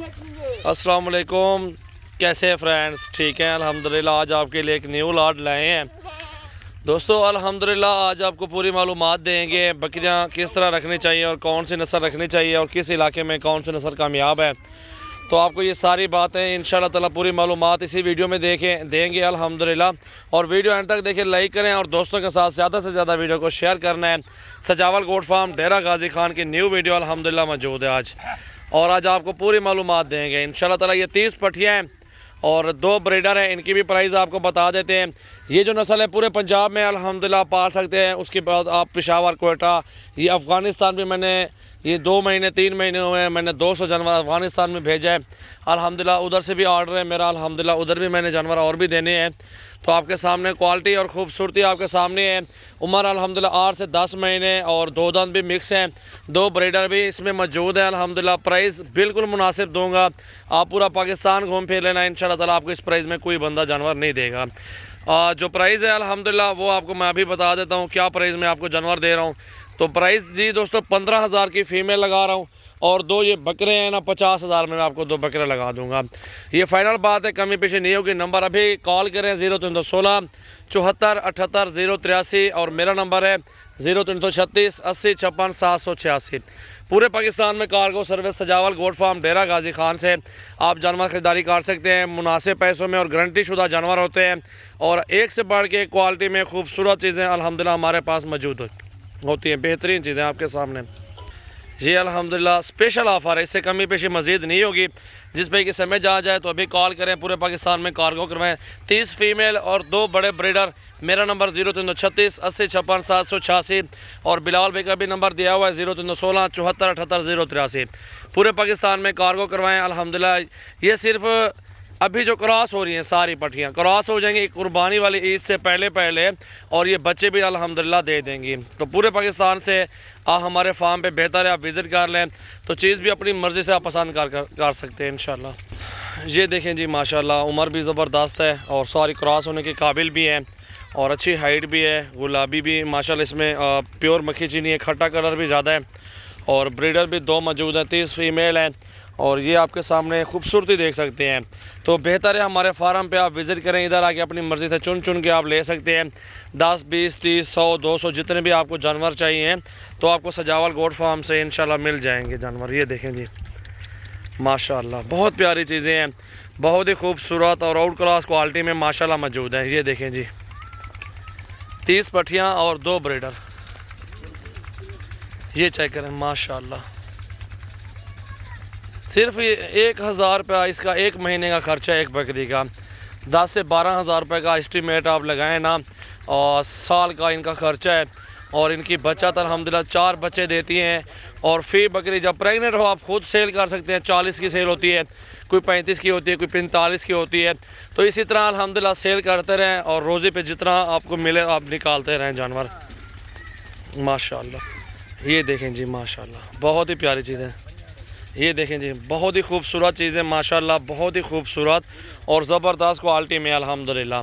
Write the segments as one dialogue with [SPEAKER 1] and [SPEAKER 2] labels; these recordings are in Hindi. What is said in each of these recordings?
[SPEAKER 1] अस्सलाम वालेकुम, कैसे हैं फ्रेंड्स? ठीक हैं अल्हम्दुलिल्लाह। आज आपके लिए एक न्यू लॉट लाए हैं दोस्तों। अल्हम्दुलिल्लाह आज आपको पूरी मालूमात देंगे बकरियां किस तरह रखनी चाहिए और कौन सी नस्ल रखनी चाहिए और किस इलाके में कौन सी नस्ल कामयाब है। तो आपको ये सारी बातें इंशाल्लाह ताला पूरी मालूमात इसी वीडियो में देंगे अल्हम्दुलिल्लाह। और वीडियो एंड तक देखें, लाइक करें और दोस्तों के साथ ज़्यादा से ज़्यादा वीडियो को शेयर करना है। सजावल गोट फार्म डेरा गाजी खान की न्यू वीडियो अल्हम्दुलिल्लाह मौजूद है आज, और आज आपको पूरी मालूमात देंगे इंशाल्लाह ताला। ये 30 पट्टियाँ हैं और 2 ब्रीडर हैं, इनकी भी प्राइस आपको बता देते हैं। ये जो नस्ल है पूरे पंजाब में अल्हम्दुलिल्लाह पाल सकते हैं। उसके बाद आप पेशावर, कोयटा, ये अफ़गानिस्तान भी मैंने ये 2 महीने 3 महीने हुए हैं, मैंने 200 जानवर अफ़गानिस्तान में भेजा है अल्हम्दुलिल्लाह। उधर से भी ऑर्डर है मेरा अल्हम्दुलिल्लाह, उधर भी मैंने जानवर और भी देने हैं। तो आपके सामने क्वालिटी और ख़ूबसूरती आपके सामने है। उम्र अल्हम्दुलिल्लाह 8 से 10 महीने और 2 दांत भी मिक्स हैं। 2 ब्रीडर भी इसमें मौजूद है अल्हम्दुलिल्लाह। प्राइस बिल्कुल मुनासिब दूंगा, आप पूरा पाकिस्तान घूम फिर लेना इंशाल्लाह ताला। आपको इस प्राइस में कोई बंदा जानवर नहीं देगा। जो प्राइस है अल्हम्दुलिल्लाह वो आपको मैं अभी बता देता हूँ क्या प्राइस में आपको जानवर दे रहा हूँ। तो प्राइस जी दोस्तों 15,000 की फ़ीमेल लगा रहा हूँ, और 2 ये बकरे हैं ना 50,000 में मैं आपको 2 बकरे लगा दूंगा। ये फाइनल बात है, कमी पेशी नहीं होगी। नंबर अभी कॉल करें 0316 74 78 083, और मेरा नंबर है 0336 80 56 786। पूरे पाकिस्तान में कार्गो सर्विस सजावल गोट फार्म डेरा गाजी खान से आप जानवर ख़रीदारी कर सकते हैं मुनासिब पैसों में, और गारंटी शुदा जानवर होते हैं। और एक से बढ़ के क्वालिटी में खूबसूरत चीज़ें अल्हम्दुलिल्लाह हमारे पास मौजूद होती हैं, बेहतरीन चीज़ें आपके सामने। ये अल्हम्दुलिल्लाह स्पेशल ऑफ़र है, इससे कमी पेशी मज़ीद नहीं होगी। जिस पे कि समझ आ जाए तो अभी कॉल करें, पूरे पाकिस्तान में कार्गो करवाएं। 30 फीमेल और 2 बड़े ब्रीडर। मेरा नंबर 0336 80 56 786, और बिलाल भाई का भी नंबर दिया हुआ है 0316 74 78 083। पूरे पाकिस्तान में कार्गो करवाएं अल्हम्दुलिल्लाह। ये सिर्फ अभी जो क्रॉस हो रही हैं सारी पट्टियाँ क्रॉस हो जाएंगी कुर्बानी वाली ईद से पहले, और ये बच्चे भी अल्हम्दुलिल्लाह दे देंगी। तो पूरे पाकिस्तान से हमारे फार्म पे बेहतर है आप विज़िट कर लें, तो चीज़ भी अपनी मर्ज़ी से आप पसंद कर सकते हैं इंशाल्लाह। ये देखें जी माशाल्लाह, उम्र भी ज़बरदस्त है और सारी क्रॉस होने के काबिल भी है, और अच्छी हाइट भी है, गुलाबी भी माशाल्लाह। इसमें प्योर मक्खी चीनी है, खट्टा कलर भी ज़्यादा है, और ब्रीडर भी 2 मौजूद हैं, 30 फीमेल हैं। और ये आपके सामने खूबसूरती देख सकते हैं। तो बेहतर है हमारे फार्म पे आप विज़िट करें, इधर आके अपनी मर्ज़ी से चुन के आप ले सकते हैं। 10 20 30 100 200 जितने भी आपको जानवर चाहिए हैं तो आपको सजावल गोट फार्म से इंशाल्लाह मिल जाएंगे जानवर। ये देखें जी माशाल्लाह, बहुत प्यारी चीज़ें हैं, बहुत ही खूबसूरत और आउट क्लास क्वालिटी में माशाल्लाह मौजूद हैं। ये देखें जी 30 पट्टियाँ और 2 ब्रीडर, ये चेक करें माशाल्लाह। सिर्फ 1,000 रुपया इसका 1 महीने का खर्चा है एक बकरी का। 10 से 12,000 रुपये का एस्टीमेट आप लगाएं ना, और साल का इनका खर्चा है। और इनकी बचत अल्हम्दुलिल्लाह 4 बच्चे देती हैं। और फी बकरी जब प्रेग्नेंट हो आप खुद सेल कर सकते हैं। 40 की सेल होती है, कोई 35 की होती है, कोई 45 की होती है। तो इसी तरह अल्हम्दुलिल्लाह सेल करते रहें, और रोज़े पे जितना आपको मिले आप निकालते रहें जानवर माशाल्लाह। ये देखें जी माशाल्लाह, बहुत ही प्यारी चीज़ है। ये देखें जी बहुत ही खूबसूरत चीज़ें माशाल्लाह, बहुत ही खूबसूरत और ज़बरदस्त क्वालिटी में अल्हम्दुलिल्लाह।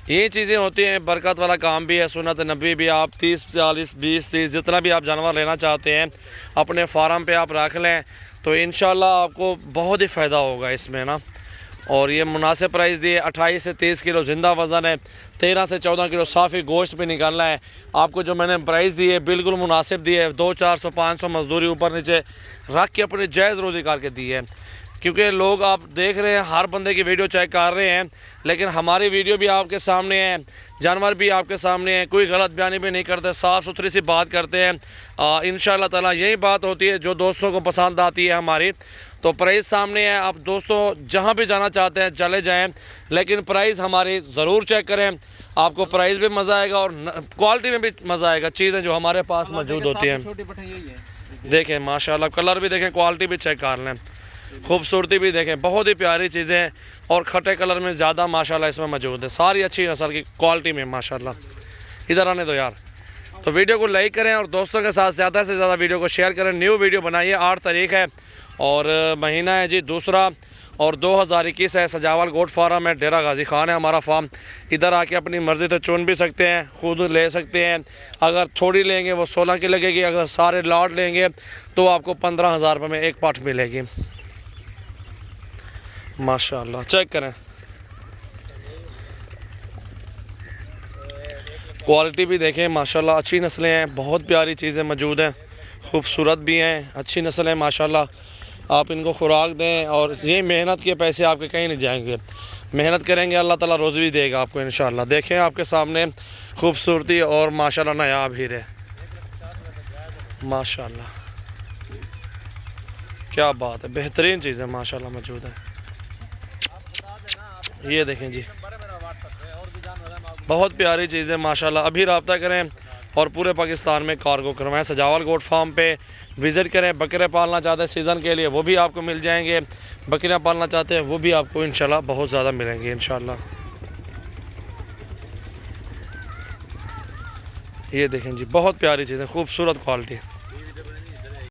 [SPEAKER 1] ये चीज़ें होती हैं, बरकत वाला काम भी है, सुन्नत नबी भी। आप 30 40 20 30 जितना भी आप जानवर लेना चाहते हैं अपने फार्म पे आप रख लें, तो इंशाल्लाह आपको बहुत ही फ़ायदा होगा इसमें ना। और ये मुनासिब प्राइस दिए, 28 से 30 किलो ज़िंदा वज़न है, 13 से 14 किलो साफ़ी गोश्त पे निकालना है आपको। जो मैंने प्राइस दिए बिल्कुल मुनासिब दिए, 200 400 500 मजदूरी ऊपर नीचे रख के अपनी जायज़ रोज़ी करके दी है। क्योंकि लोग आप देख रहे हैं हर बंदे की वीडियो चेक कर रहे हैं, लेकिन हमारी वीडियो भी आपके सामने है, जानवर भी आपके सामने है, कोई गलत बयानी भी नहीं करते, साफ़ सुथरी सी बात करते हैं। इंशाल्लाह ताला यही बात होती है जो दोस्तों को पसंद आती है हमारी। तो प्राइस सामने है, आप दोस्तों जहाँ भी जाना चाहते हैं चले जाएं, लेकिन प्राइस हमारी ज़रूर चेक करें, आपको प्राइस भी मज़ा आएगा और क्वालिटी में भी मज़ा आएगा। चीज़ें जो हमारे पास मौजूद होती हैं देखें माशाल्लाह, कलर भी देखें, क्वालिटी भी चेक कर लें, खूबसूरती भी देखें, बहुत ही प्यारी चीज़ें, और खट्टे कलर में ज़्यादा माशाल्लाह इसमें मौजूद है, सारी अच्छी नस्ल की क्वालिटी में माशाल्लाह। इधर आने दो यार। तो वीडियो को लाइक करें और दोस्तों के साथ ज़्यादा से ज़्यादा वीडियो को शेयर करें। न्यू वीडियो बनाइए, 8 तारीख है और महीना है जी दूसरा, और 2021 है। सजावल गोट फार्म है, डेरा गाजी खान है हमारा फार्म। इधर आके अपनी मर्ज़ी से चुन भी सकते हैं, खुद ले सकते हैं। अगर थोड़ी लेंगे वो 16 की लगेगी, अगर सारे लॉट लेंगे तो आपको 15,000 रुपये में एक पाठ मिलेगी। माशाल्लाह, चेक करें, क्वालिटी भी देखें माशाल्लाह, अच्छी नस्लें हैं, बहुत प्यारी चीज़ें मौजूद हैं, खूबसूरत भी हैं, अच्छी नस्ल है माशाल्लाह। आप इनको खुराक दें और ये मेहनत के पैसे आपके कहीं नहीं जाएंगे। मेहनत करेंगे अल्लाह ताला रोज़ भी देगा आपको इंशाल्लाह। देखें आपके सामने खूबसूरती और माशाल्लाह नायाब हीरे, माशाल्लाह क्या बात है, बेहतरीन चीज़ें माशाल्लाह मौजूद है। ये देखें जी, बहुत प्यारी चीज़ें माशाल्लाह। अभी रब्ता करें और पूरे पाकिस्तान में कार्गो करवाएं। सजावल गोट फार्म पे विज़िट करें। बकरे पालना चाहते हैं सीज़न के लिए, वो भी आपको मिल जाएंगे। बकरियां पालना चाहते हैं, वो भी आपको इंशाल्लाह बहुत ज़्यादा मिलेंगी इंशाल्लाह। ये देखें जी, बहुत प्यारी चीज़ें, खूबसूरत क्वालिटी।